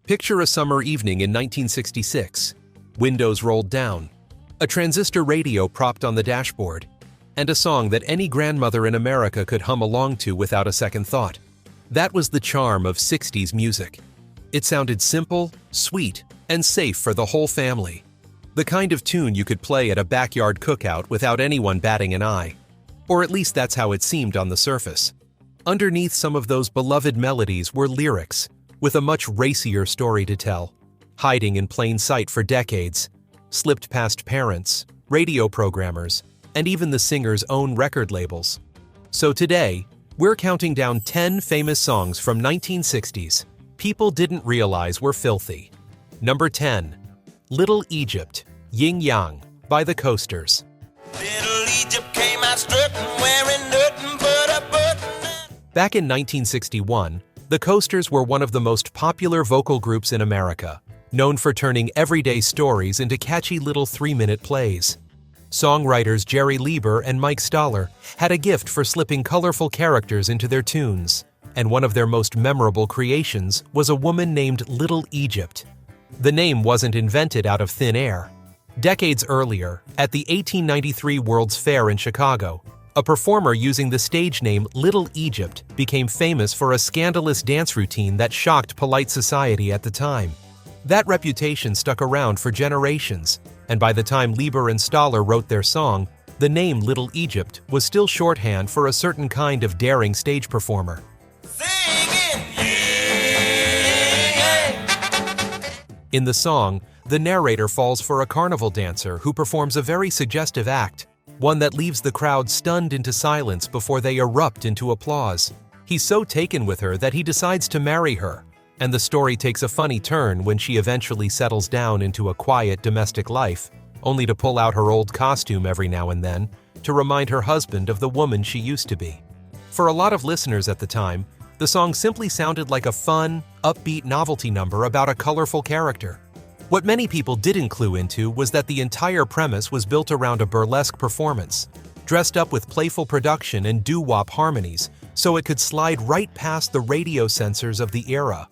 Picture a summer evening in 1966. Windows rolled down, a transistor radio propped on the dashboard, and a song that any grandmother in America could hum along to without a second thought. That was the charm of 60s music. It sounded simple, sweet, and safe for the whole family. The kind of tune you could play at a backyard cookout without anyone batting an eye. Or at least that's how it seemed on the surface. Underneath some of those beloved melodies were lyrics, with a much racier story to tell, hiding in plain sight for decades, slipped past parents, radio programmers, and even the singer's own record labels. So today, we're counting down 10 famous songs from 1960s people didn't realize were filthy. Number 10. Little Egypt, Yin Yang, by the Coasters. Little Egypt came out strutting, wearing nothing but a button. Back in 1961, the Coasters were one of the most popular vocal groups in America, known for turning everyday stories into catchy little 3-minute plays. Songwriters Jerry Leiber and Mike Stoller had a gift for slipping colorful characters into their tunes, and one of their most memorable creations was a woman named Little Egypt. The name wasn't invented out of thin air. Decades earlier, at the 1893 World's Fair in Chicago, a performer using the stage name Little Egypt became famous for a scandalous dance routine that shocked polite society at the time. That reputation stuck around for generations, and by the time Leiber and Stoller wrote their song, the name Little Egypt was still shorthand for a certain kind of daring stage performer. Singing, yeah. In the song, the narrator falls for a carnival dancer who performs a very suggestive act, one that leaves the crowd stunned into silence before they erupt into applause. He's so taken with her that he decides to marry her, and the story takes a funny turn when she eventually settles down into a quiet domestic life, only to pull out her old costume every now and then to remind her husband of the woman she used to be. For a lot of listeners at the time, the song simply sounded like a fun, upbeat novelty number about a colorful character. What many people didn't clue into was that the entire premise was built around a burlesque performance, dressed up with playful production and doo-wop harmonies, so it could slide right past the radio censors of the era.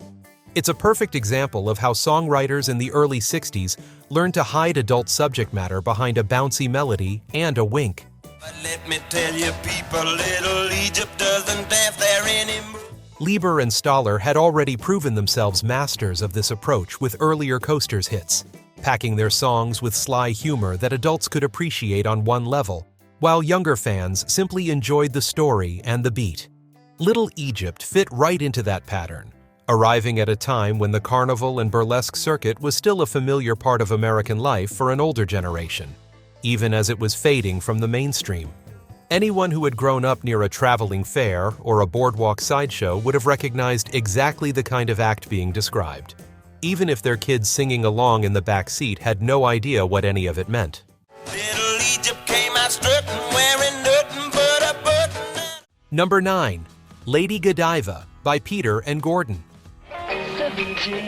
It's a perfect example of how songwriters in the early 60s learned to hide adult subject matter behind a bouncy melody and a wink. But let me tell you people, Little Egypt doesn't dance there anymore. Leiber and Stoller had already proven themselves masters of this approach with earlier Coasters hits, packing their songs with sly humor that adults could appreciate on one level, while younger fans simply enjoyed the story and the beat. Little Egypt fit right into that pattern, arriving at a time when the carnival and burlesque circuit was still a familiar part of American life for an older generation, even as it was fading from the mainstream. Anyone who had grown up near a traveling fair or a boardwalk sideshow would have recognized exactly the kind of act being described, even if their kids singing along in the back seat had no idea what any of it meant. Little Egypt came out strutting, wearing nothing but a button. Number 9. Lady Godiva by Peter and Gordon. 17,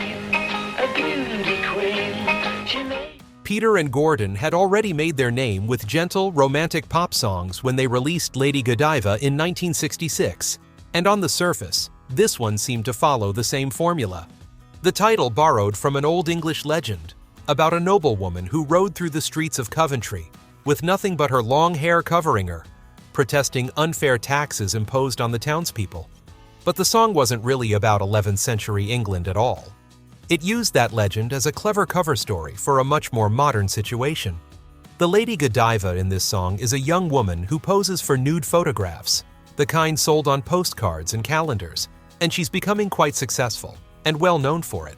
a beauty queen. She made Peter and Gordon had already made their name with gentle, romantic pop songs when they released Lady Godiva in 1966, and on the surface, this one seemed to follow the same formula. The title borrowed from an Old English legend about a noblewoman who rode through the streets of Coventry with nothing but her long hair covering her, protesting unfair taxes imposed on the townspeople. But the song wasn't really about 11th century England at all. It used that legend as a clever cover story for a much more modern situation. The Lady Godiva in this song is a young woman who poses for nude photographs, the kind sold on postcards and calendars, and she's becoming quite successful and well known for it.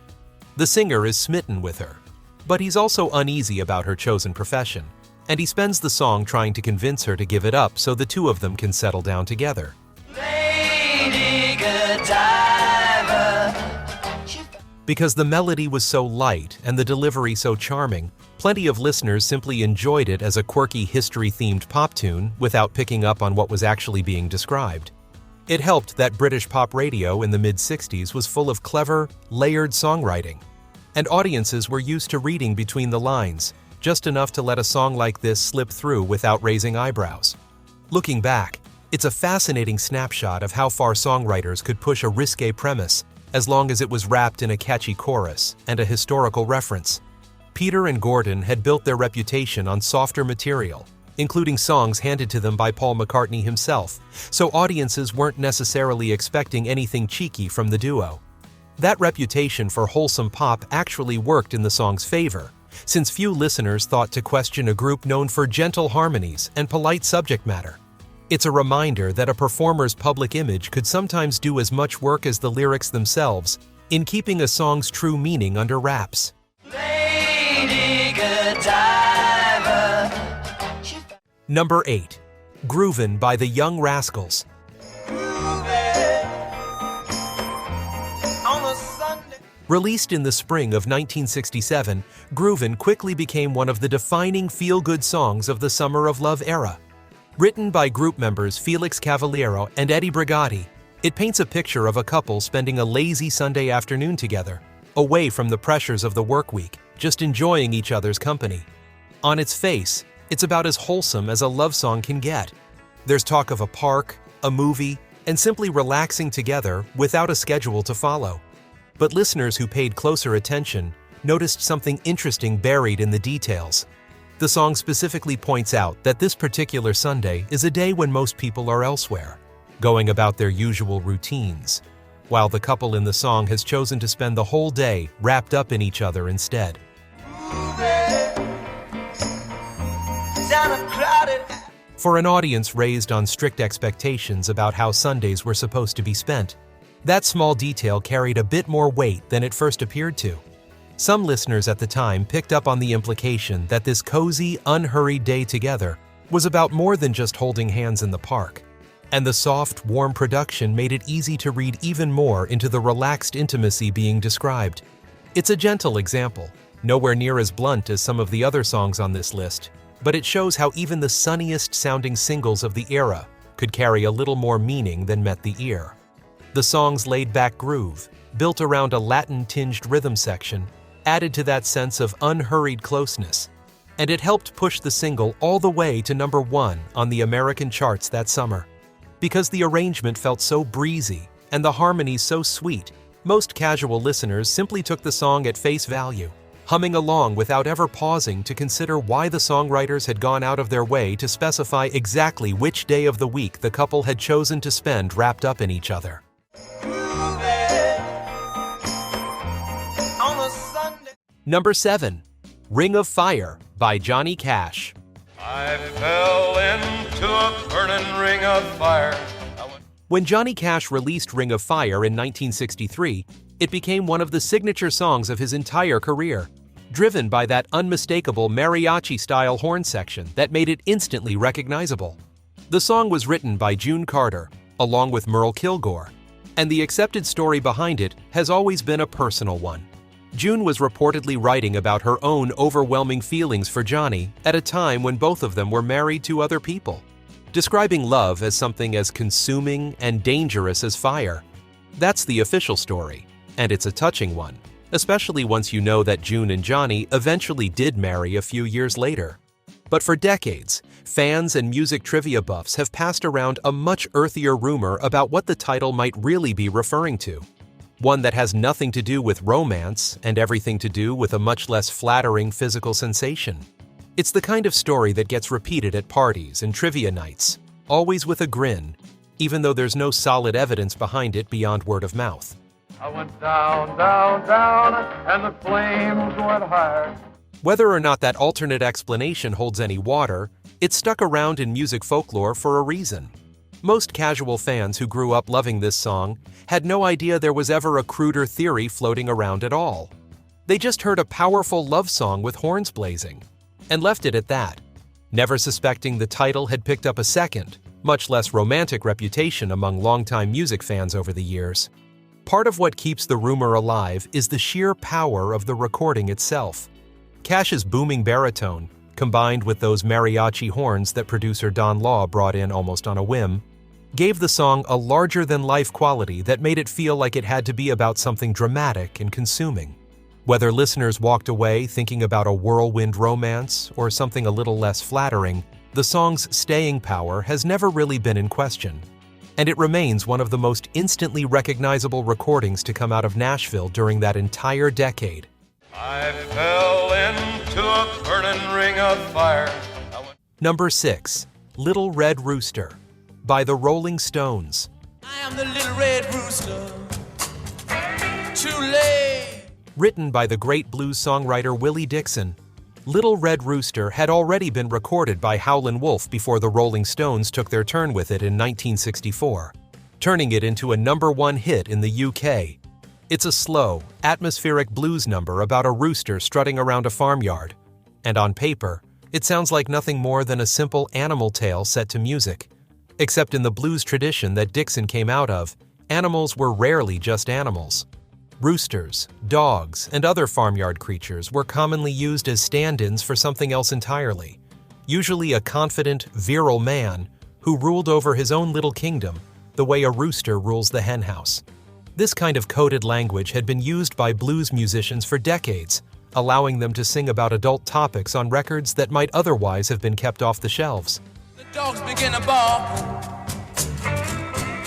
The singer is smitten with her, but he's also uneasy about her chosen profession, and he spends the song trying to convince her to give it up so the two of them can settle down together. Lady Godiva. Because the melody was so light and the delivery so charming, plenty of listeners simply enjoyed it as a quirky history-themed pop tune without picking up on what was actually being described. It helped that British pop radio in the mid-60s was full of clever, layered songwriting, and audiences were used to reading between the lines, just enough to let a song like this slip through without raising eyebrows. Looking back, it's a fascinating snapshot of how far songwriters could push a risque premise, as long as it was wrapped in a catchy chorus and a historical reference. Peter and Gordon had built their reputation on softer material, including songs handed to them by Paul McCartney himself, so audiences weren't necessarily expecting anything cheeky from the duo. That reputation for wholesome pop actually worked in the song's favor, since few listeners thought to question a group known for gentle harmonies and polite subject matter. It's a reminder that a performer's public image could sometimes do as much work as the lyrics themselves in keeping a song's true meaning under wraps. Lady Godiva. Number 8. Groovin by the Young Rascals. Released in the spring of 1967, Groovin quickly became one of the defining feel-good songs of the Summer of Love era. Written by group members Felix Cavaliero and Eddie Brigati, it paints a picture of a couple spending a lazy Sunday afternoon together, away from the pressures of the work week, just enjoying each other's company. On its face, it's about as wholesome as a love song can get. There's talk of a park, a movie, and simply relaxing together without a schedule to follow. But listeners who paid closer attention noticed something interesting buried in the details. The song specifically points out that this particular Sunday is a day when most people are elsewhere, going about their usual routines, while the couple in the song has chosen to spend the whole day wrapped up in each other instead. For an audience raised on strict expectations about how Sundays were supposed to be spent, that small detail carried a bit more weight than it first appeared to. Some listeners at the time picked up on the implication that this cozy, unhurried day together was about more than just holding hands in the park, and the soft, warm production made it easy to read even more into the relaxed intimacy being described. It's a gentle example, nowhere near as blunt as some of the other songs on this list, but it shows how even the sunniest sounding singles of the era could carry a little more meaning than met the ear. The song's laid-back groove, built around a Latin-tinged rhythm section, added to that sense of unhurried closeness, and it helped push the single all the way to number 1 on the American charts that summer. Because the arrangement felt so breezy and the harmonies so sweet, most casual listeners simply took the song at face value, humming along without ever pausing to consider why the songwriters had gone out of their way to specify exactly which day of the week the couple had chosen to spend wrapped up in each other. Number 7. Ring of Fire by Johnny Cash. I fell into a burning ring of fire. When Johnny Cash released Ring of Fire in 1963, it became one of the signature songs of his entire career, driven by that unmistakable mariachi-style horn section that made it instantly recognizable. The song was written by June Carter, along with Merle Kilgore, and the accepted story behind it has always been a personal one. June was reportedly writing about her own overwhelming feelings for Johnny at a time when both of them were married to other people, describing love as something as consuming and dangerous as fire. That's the official story, and it's a touching one, especially once you know that June and Johnny eventually did marry a few years later. But for decades, fans and music trivia buffs have passed around a much earthier rumor about what the title might really be referring to. One that has nothing to do with romance and everything to do with a much less flattering physical sensation. It's the kind of story that gets repeated at parties and trivia nights, always with a grin, even though there's no solid evidence behind it beyond word of mouth. I went down, down, down, and the flames went higher. Whether or not that alternate explanation holds any water, it's stuck around in music folklore for a reason. Most casual fans who grew up loving this song had no idea there was ever a cruder theory floating around at all. They just heard a powerful love song with horns blazing, and left it at that, never suspecting the title had picked up a second, much less romantic reputation among longtime music fans over the years. Part of what keeps the rumor alive is the sheer power of the recording itself. Cash's booming baritone, combined with those mariachi horns that producer Don Law brought in almost on a whim, gave the song a larger-than-life quality that made it feel like it had to be about something dramatic and consuming. Whether listeners walked away thinking about a whirlwind romance or something a little less flattering, the song's staying power has never really been in question. and it remains one of the most instantly recognizable recordings to come out of Nashville during that entire decade. I fell into a burning ring of fire. Number 6. Little Red Rooster by the Rolling Stones. I am the little red rooster. Too late. Written by the great blues songwriter Willie Dixon, Little Red Rooster had already been recorded by Howlin' Wolf before the Rolling Stones took their turn with it in 1964, turning it into a #1 hit in the UK. It's a slow, atmospheric blues number about a rooster strutting around a farmyard, and on paper, it sounds like nothing more than a simple animal tale set to music. Except in the blues tradition that Dixon came out of, animals were rarely just animals. Roosters, dogs, and other farmyard creatures were commonly used as stand-ins for something else entirely, usually a confident, virile man who ruled over his own little kingdom the way a rooster rules the henhouse. This kind of coded language had been used by blues musicians for decades, allowing them to sing about adult topics on records that might otherwise have been kept off the shelves. The dogs begin to bark.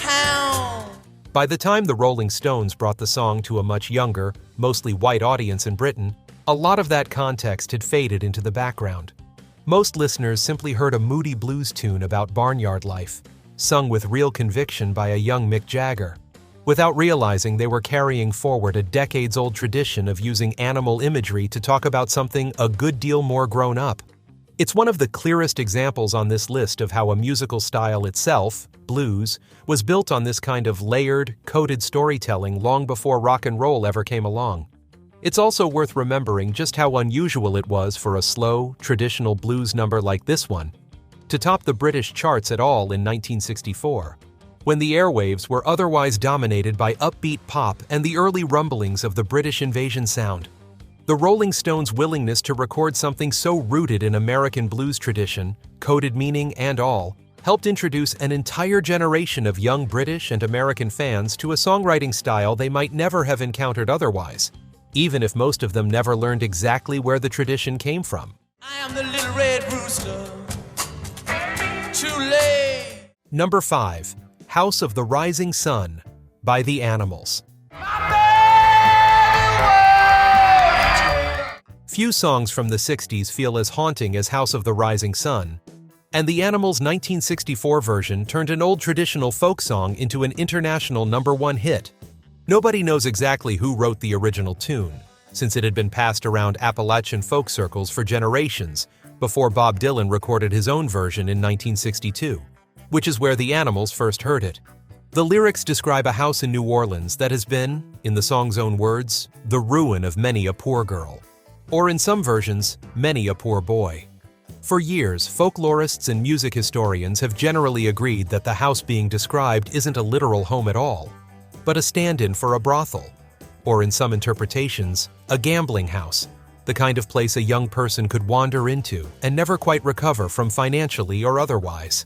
Hound. By the time the Rolling Stones brought the song to a much younger, mostly white audience in Britain, a lot of that context had faded into the background. Most listeners simply heard a moody blues tune about barnyard life, sung with real conviction by a young Mick Jagger, without realizing they were carrying forward a decades-old tradition of using animal imagery to talk about something a good deal more grown up. It's one of the clearest examples on this list of how a musical style itself, blues, was built on this kind of layered, coded storytelling long before rock and roll ever came along. It's also worth remembering just how unusual it was for a slow, traditional blues number like this one to top the British charts at all in 1964, when the airwaves were otherwise dominated by upbeat pop and the early rumblings of the British invasion sound. The Rolling Stones' willingness to record something so rooted in American blues tradition, coded meaning and all, helped introduce an entire generation of young British and American fans to a songwriting style they might never have encountered otherwise, even if most of them never learned exactly where the tradition came from. I am the little red rooster. Too late. Number 5. House of the Rising Sun by the Animals. Few songs from the 60s feel as haunting as House of the Rising Sun, and the Animals' 1964 version turned an old traditional folk song into an international #1 hit. Nobody knows exactly who wrote the original tune, since it had been passed around Appalachian folk circles for generations before Bob Dylan recorded his own version in 1962, which is where the Animals first heard it. The lyrics describe a house in New Orleans that has been, in the song's own words, the ruin of many a poor girl, or in some versions, many a poor boy. For years, folklorists and music historians have generally agreed that the house being described isn't a literal home at all, but a stand-in for a brothel, or in some interpretations, a gambling house, the kind of place a young person could wander into and never quite recover from financially or otherwise.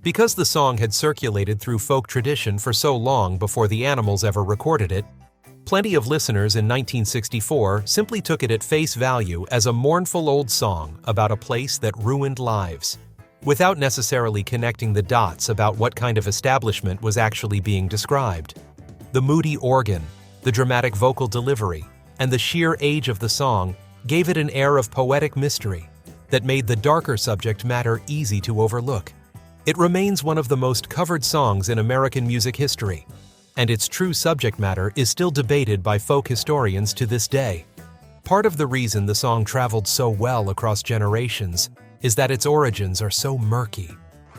Because the song had circulated through folk tradition for so long before the Animals ever recorded it, plenty of listeners in 1964 simply took it at face value as a mournful old song about a place that ruined lives, without necessarily connecting the dots about what kind of establishment was actually being described. The moody organ, the dramatic vocal delivery, and the sheer age of the song gave it an air of poetic mystery that made the darker subject matter easy to overlook. It remains one of the most covered songs in American music history, and its true subject matter is still debated by folk historians to this day. Part of the reason the song traveled so well across generations is that its origins are so murky.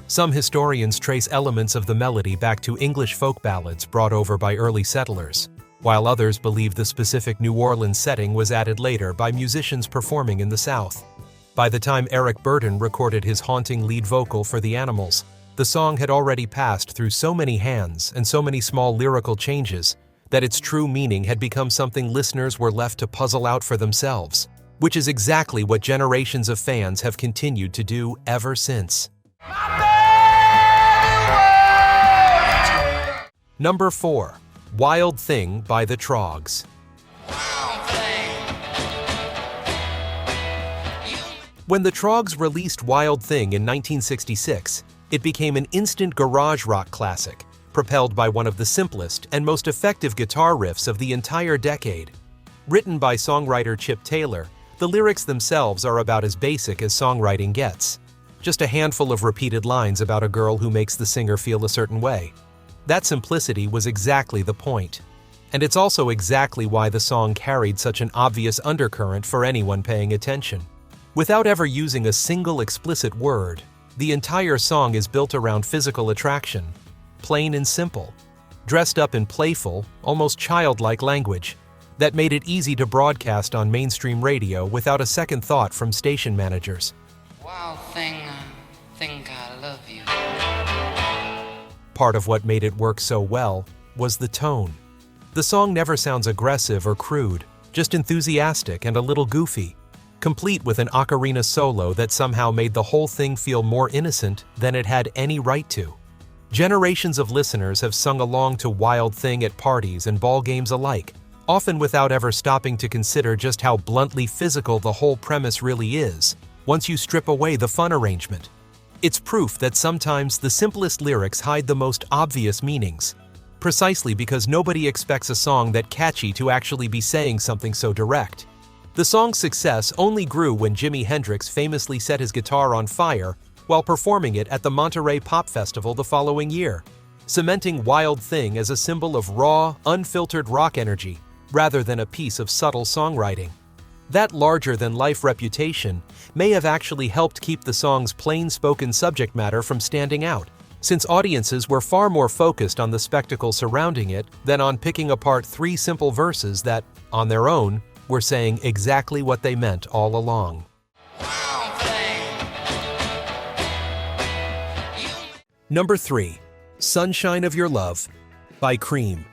Some historians trace elements of the melody back to English folk ballads brought over by early settlers, while others believe the specific New Orleans setting was added later by musicians performing in the South. By the time Eric Burdon recorded his haunting lead vocal for the Animals, the song had already passed through so many hands and so many small lyrical changes that its true meaning had become something listeners were left to puzzle out for themselves, which is exactly what generations of fans have continued to do ever since. Number 4. Wild Thing by the Troggs. When the Troggs released Wild Thing in 1966, it became an instant garage rock classic, propelled by one of the simplest and most effective guitar riffs of the entire decade. Written by songwriter Chip Taylor, the lyrics themselves are about as basic as songwriting gets. Just a handful of repeated lines about a girl who makes the singer feel a certain way. That simplicity was exactly the point. And it's also exactly why the song carried such an obvious undercurrent for anyone paying attention. Without ever using a single explicit word, the entire song is built around physical attraction, plain and simple, dressed up in playful, almost childlike language that made it easy to broadcast on mainstream radio without a second thought from station managers. Wild thing, think I love you. Part of what made it work so well was the tone. The song never sounds aggressive or crude, just enthusiastic and a little goofy, complete with an ocarina solo that somehow made the whole thing feel more innocent than it had any right to. Generations of listeners have sung along to Wild Thing at parties and ball games alike, often without ever stopping to consider just how bluntly physical the whole premise really is, once you strip away the fun arrangement. It's proof that sometimes the simplest lyrics hide the most obvious meanings, precisely because nobody expects a song that catchy to actually be saying something so direct. The song's success only grew when Jimi Hendrix famously set his guitar on fire while performing it at the Monterey Pop Festival the following year, cementing Wild Thing as a symbol of raw, unfiltered rock energy rather than a piece of subtle songwriting. That larger-than-life reputation may have actually helped keep the song's plain-spoken subject matter from standing out, since audiences were far more focused on the spectacle surrounding it than on picking apart three simple verses that, on their own, were saying exactly what they meant all along. Number 3. Sunshine of Your Love by Cream.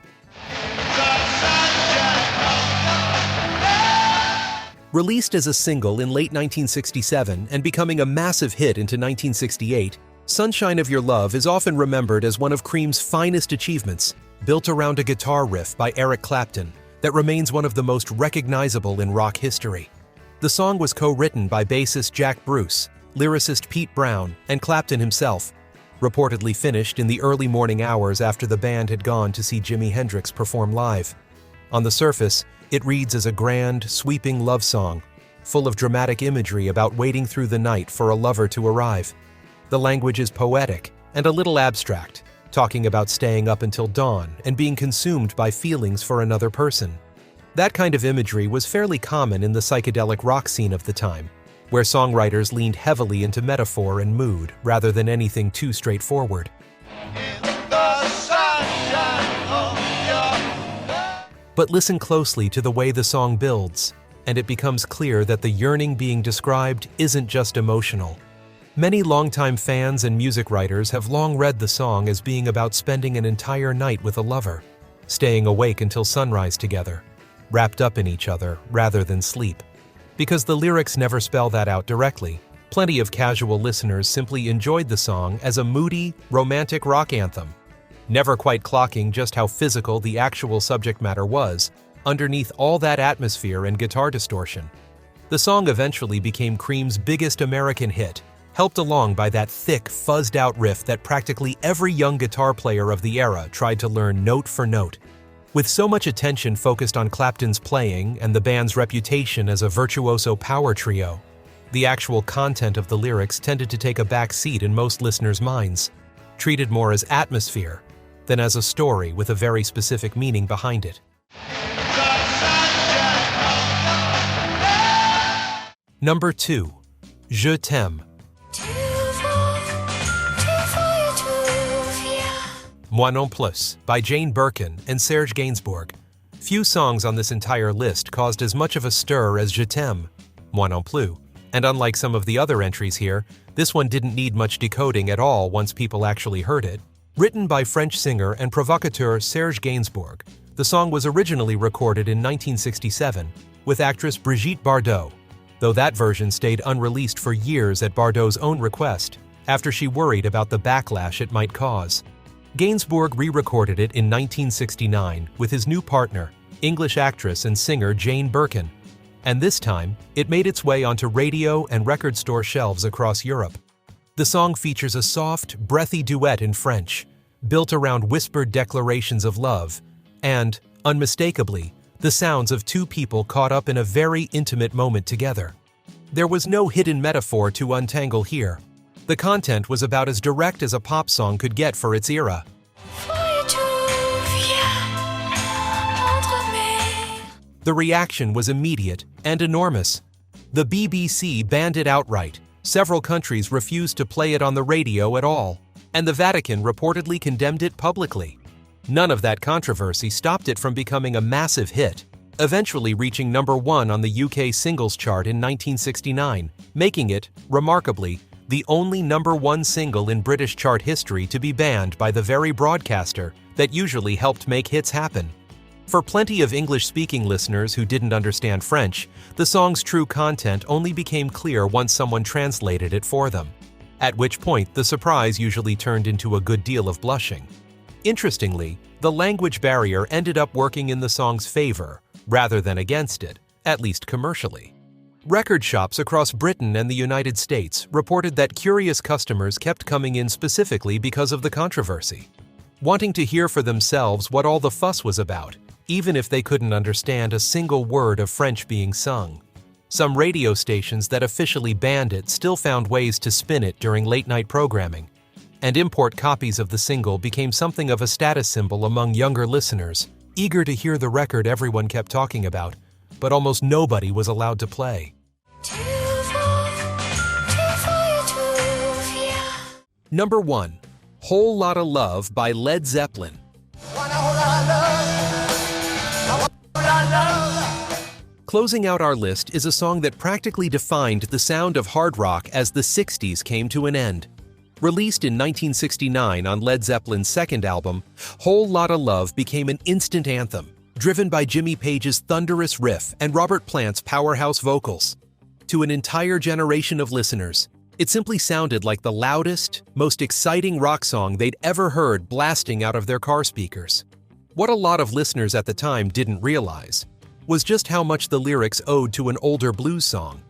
Released as a single in late 1967 and becoming a massive hit into 1968, Sunshine of Your Love is often remembered as one of Cream's finest achievements, built around a guitar riff by Eric Clapton that remains one of the most recognizable in rock history. The song was co-written by bassist Jack Bruce, lyricist Pete Brown, and Clapton himself, reportedly finished in the early morning hours after the band had gone to see Jimi Hendrix perform live. On the surface, it reads as a grand, sweeping love song, full of dramatic imagery about waiting through the night for a lover to arrive. The language is poetic and a little abstract, talking about staying up until dawn and being consumed by feelings for another person. That kind of imagery was fairly common in the psychedelic rock scene of the time, where songwriters leaned heavily into metaphor and mood rather than anything too straightforward. But listen closely to the way the song builds, and it becomes clear that the yearning being described isn't just emotional. Many longtime fans and music writers have long read the song as being about spending an entire night with a lover, staying awake until sunrise together, wrapped up in each other rather than sleep. Because the lyrics never spell that out directly, plenty of casual listeners simply enjoyed the song as a moody, romantic rock anthem, never quite clocking just how physical the actual subject matter was underneath all that atmosphere and guitar distortion. The song eventually became Cream's biggest American hit, helped along by that thick, fuzzed-out riff that practically every young guitar player of the era tried to learn note for note. With so much attention focused on Clapton's playing and the band's reputation as a virtuoso power trio, the actual content of the lyrics tended to take a back seat in most listeners' minds, treated more as atmosphere than as a story with a very specific meaning behind it. Number 2. Je t'aime. Moi non plus by Jane Birkin and Serge Gainsbourg. Few songs on this entire list caused as much of a stir as Je t'aime, Moi non plus, and unlike some of the other entries here, this one didn't need much decoding at all once people actually heard it. Written by French singer and provocateur Serge Gainsbourg, the song was originally recorded in 1967 with actress Brigitte Bardot, though that version stayed unreleased for years at Bardot's own request after she worried about the backlash it might cause. Gainsbourg re-recorded it in 1969 with his new partner, English actress and singer Jane Birkin. and this time, it made its way onto radio and record store shelves across Europe. The song features a soft, breathy duet in French, built around whispered declarations of love, and, unmistakably, the sounds of two people caught up in a very intimate moment together. There was no hidden metaphor to untangle here. The content was about as direct as a pop song could get for its era. The reaction was immediate and enormous. The BBC banned it outright. Several countries refused to play it on the radio at all, and the Vatican reportedly condemned it publicly. None of that controversy stopped it from becoming a massive hit, eventually reaching #1 on the UK singles chart in 1969, making it, remarkably, the only #1 single in British chart history to be banned by the very broadcaster that usually helped make hits happen. For plenty of English-speaking listeners who didn't understand French, the song's true content only became clear once someone translated it for them, at which point the surprise usually turned into a good deal of blushing. Interestingly, the language barrier ended up working in the song's favor, rather than against it, at least commercially. Record shops across Britain and the United States reported that curious customers kept coming in specifically because of the controversy, wanting to hear for themselves what all the fuss was about, even if they couldn't understand a single word of French being sung. Some radio stations that officially banned it still found ways to spin it during late-night programming, and import copies of the single became something of a status symbol among younger listeners, eager to hear the record everyone kept talking about, but almost nobody was allowed to play. #1. Whole Lotta Love by Led Zeppelin. Closing out our list is a song that practically defined the sound of hard rock as the 60s came to an end. Released in 1969 on Led Zeppelin's second album, Whole Lotta Love became an instant anthem, driven by Jimmy Page's thunderous riff and Robert Plant's powerhouse vocals. To an entire generation of listeners, it simply sounded like the loudest, most exciting rock song they'd ever heard blasting out of their car speakers. What a lot of listeners at the time didn't realize was just how much the lyrics owed to an older blues song.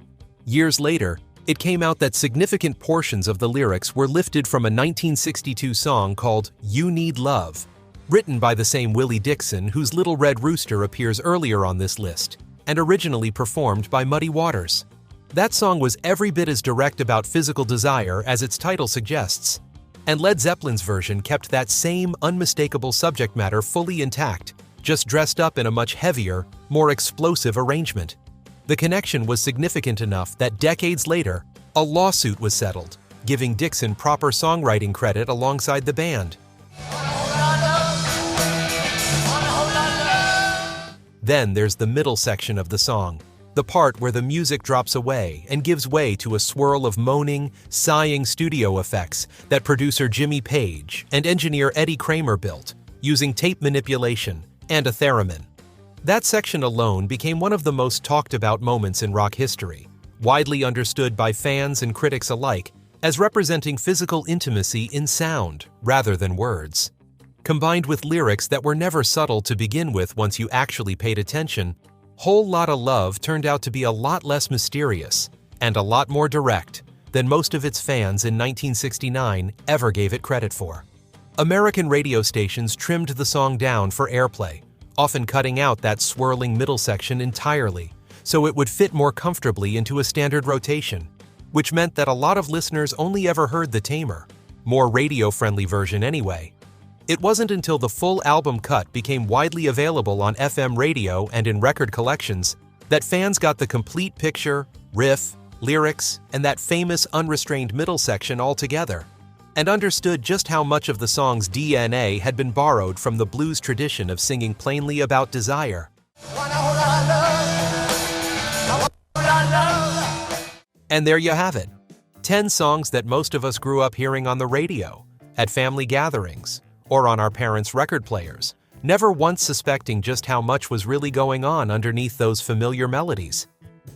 Years later, it came out that significant portions of the lyrics were lifted from a 1962 song called You Need Love, written by the same Willie Dixon whose Little Red Rooster appears earlier on this list, and originally performed by Muddy Waters. That song was every bit as direct about physical desire as its title suggests, and Led Zeppelin's version kept that same unmistakable subject matter fully intact, just dressed up in a much heavier, more explosive arrangement. The connection was significant enough that decades later, a lawsuit was settled, giving Dixon proper songwriting credit alongside the band. Then there's the middle section of the song, the part where the music drops away and gives way to a swirl of moaning, sighing studio effects that producer Jimmy Page and engineer Eddie Kramer built, using tape manipulation and a theremin. That section alone became one of the most talked about moments in rock history, widely understood by fans and critics alike as representing physical intimacy in sound rather than words. Combined with lyrics that were never subtle to begin with once you actually paid attention, Whole Lotta Love turned out to be a lot less mysterious and a lot more direct than most of its fans in 1969 ever gave it credit for. American radio stations trimmed the song down for airplay, often cutting out that swirling middle section entirely, so it would fit more comfortably into a standard rotation, which meant that a lot of listeners only ever heard the tamer, more radio-friendly version anyway. It wasn't until the full album cut became widely available on FM radio and in record collections that fans got the complete picture, riff, lyrics, and that famous unrestrained middle section all together, and understood just how much of the song's DNA had been borrowed from the blues tradition of singing plainly about desire. And there you have it. 10 songs that most of us grew up hearing on the radio, at family gatherings, or on our parents' record players, never once suspecting just how much was really going on underneath those familiar melodies.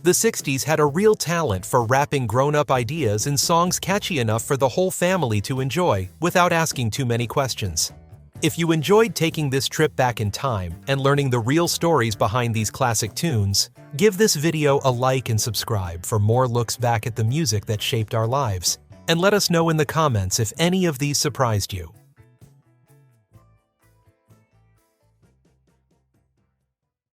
The 60s had a real talent for wrapping grown-up ideas in songs catchy enough for the whole family to enjoy without asking too many questions. If you enjoyed taking this trip back in time and learning the real stories behind these classic tunes, give this video a like and subscribe for more looks back at the music that shaped our lives. And let us know in the comments if any of these surprised you.